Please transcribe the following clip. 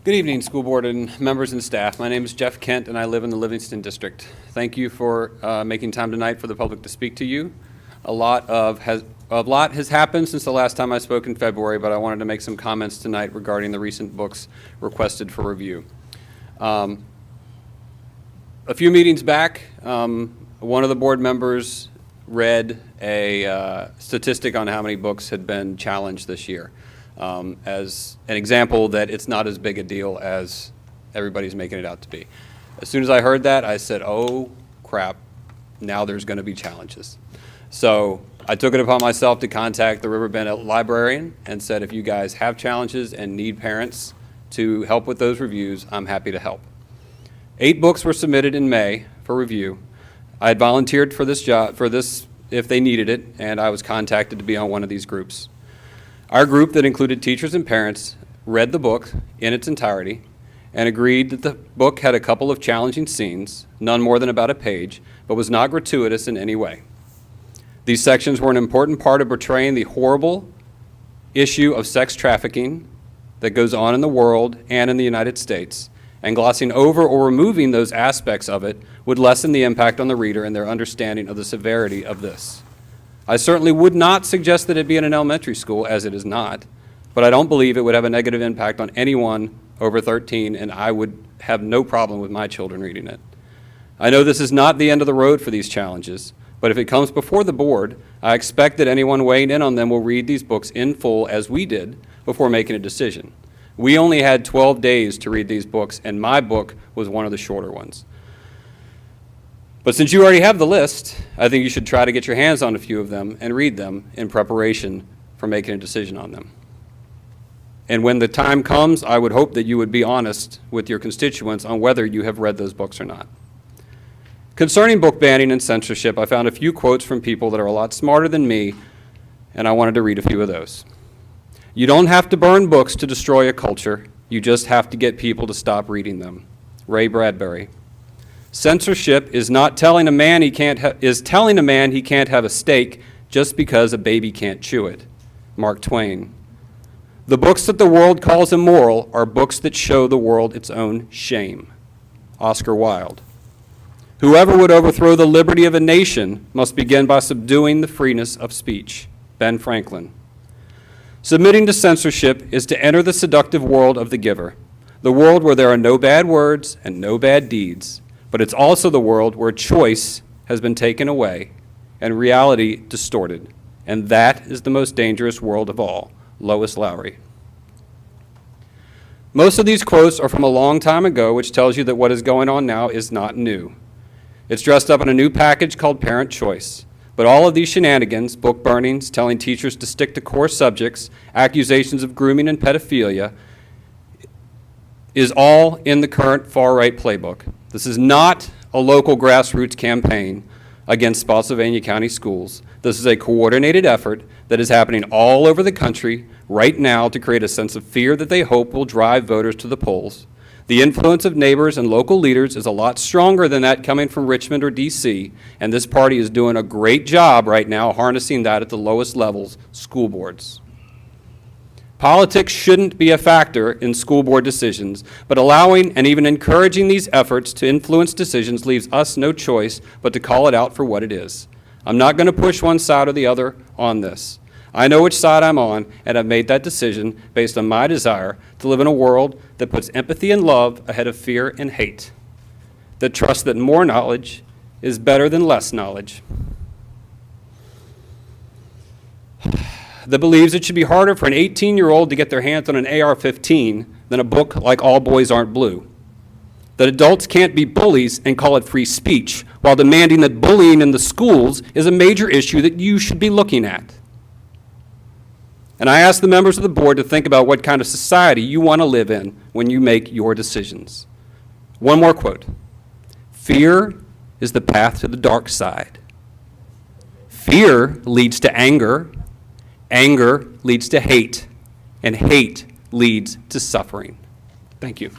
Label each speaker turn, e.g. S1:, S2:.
S1: Good evening, school board and members and staff. My name is Jeff Kent, and I live in the Livingston District. Thank you for making time tonight for the public to speak to you. A lot has happened since the last time I spoke in February, but I wanted to make some comments tonight regarding the recent books requested for review. A few meetings back, one of the board members read a statistic on how many books had been challenged this year. As an example that it's not as big a deal as everybody's making it out to be. As soon as I heard that, I said, oh crap, now there's going to be challenges. So I took it upon myself to contact the Riverbend librarian and said, if you guys have challenges and need parents to help with those reviews, I'm happy to help. 8 books were submitted in May for review. I had volunteered for this job, if they needed it, and I was contacted to be on one of these groups. Our group that included teachers and parents read the book in its entirety and agreed that the book had a couple of challenging scenes, none more than about a page, but was not gratuitous in any way. These sections were an important part of portraying the horrible issue of sex trafficking that goes on in the world and in the United States, and glossing over or removing those aspects of it would lessen the impact on the reader and their understanding of the severity of this. I certainly would not suggest that it be in an elementary school, as it is not, but I don't believe it would have a negative impact on anyone over 13, and I would have no problem with my children reading it. I know this is not the end of the road for these challenges, but if it comes before the board, I expect that anyone weighing in on them will read these books in full, as we did, before making a decision. We only had 12 days to read these books, and my book was one of the shorter ones. But since you already have the list, I think you should try to get your hands on a few of them and read them in preparation for making a decision on them. And when the time comes, I would hope that you would be honest with your constituents on whether you have read those books or not. Concerning book banning and censorship, I found a few quotes from people that are a lot smarter than me, and I wanted to read a few of those. You don't have to burn books to destroy a culture. You just have to get people to stop reading them. Ray Bradbury. Censorship is telling a man he can't have a steak just because a baby can't chew it. Mark Twain. The books that the world calls immoral are books that show the world its own shame. Oscar Wilde. Whoever would overthrow the liberty of a nation must begin by subduing the freeness of speech. Ben Franklin. Submitting to censorship is to enter the seductive world of the giver, the world where there are no bad words and no bad deeds. But it's also the world where choice has been taken away and reality distorted. And that is the most dangerous world of all. Lois Lowry. Most of these quotes are from a long time ago, which tells you that what is going on now is not new. It's dressed up in a new package called Parent Choice. But all of these shenanigans, book burnings, telling teachers to stick to core subjects, accusations of grooming and pedophilia, is all in the current far-right playbook. This is not a local grassroots campaign against Spotsylvania County schools. This is a coordinated effort that is happening all over the country right now to create a sense of fear that they hope will drive voters to the polls. The influence of neighbors and local leaders is a lot stronger than that coming from Richmond or DC, and this party is doing a great job right now harnessing that at the lowest levels, school boards. Politics shouldn't be a factor in school board decisions, but allowing and even encouraging these efforts to influence decisions leaves us no choice but to call it out for what it is. I'm not going to push one side or the other on this. I know which side I'm on, and I've made that decision based on my desire to live in a world that puts empathy and love ahead of fear and hate, that trusts that more knowledge is better than less knowledge, that believes it should be harder for an 18-year-old to get their hands on an AR-15 than a book like All Boys Aren't Blue, that adults can't be bullies and call it free speech, while demanding that bullying in the schools is a major issue that you should be looking at. And I ask the members of the board to think about what kind of society you want to live in when you make your decisions. One more quote. Fear is the path to the dark side. Fear leads to anger. Anger leads to hate, and hate leads to suffering. Thank you.